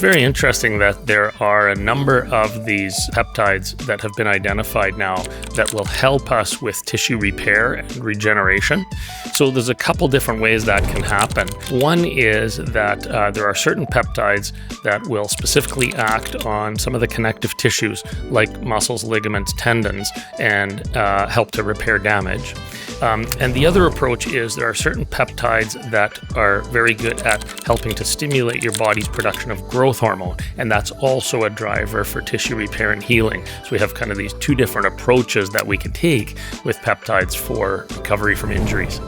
very interesting that there are a number of these peptides that have been identified now that will help us with tissue repair and regeneration. So there's a couple different ways that can happen. One is that there are certain peptides that will specifically act on some of the connective tissues like muscles, ligaments, tendons, and help to repair damage. And the other approach is there are certain peptides that are very good at helping to stimulate your body's production of growth hormone, and that's also a driver for tissue repair and healing. So we have kind of these two different approaches that we can take with peptides for recovery from injuries.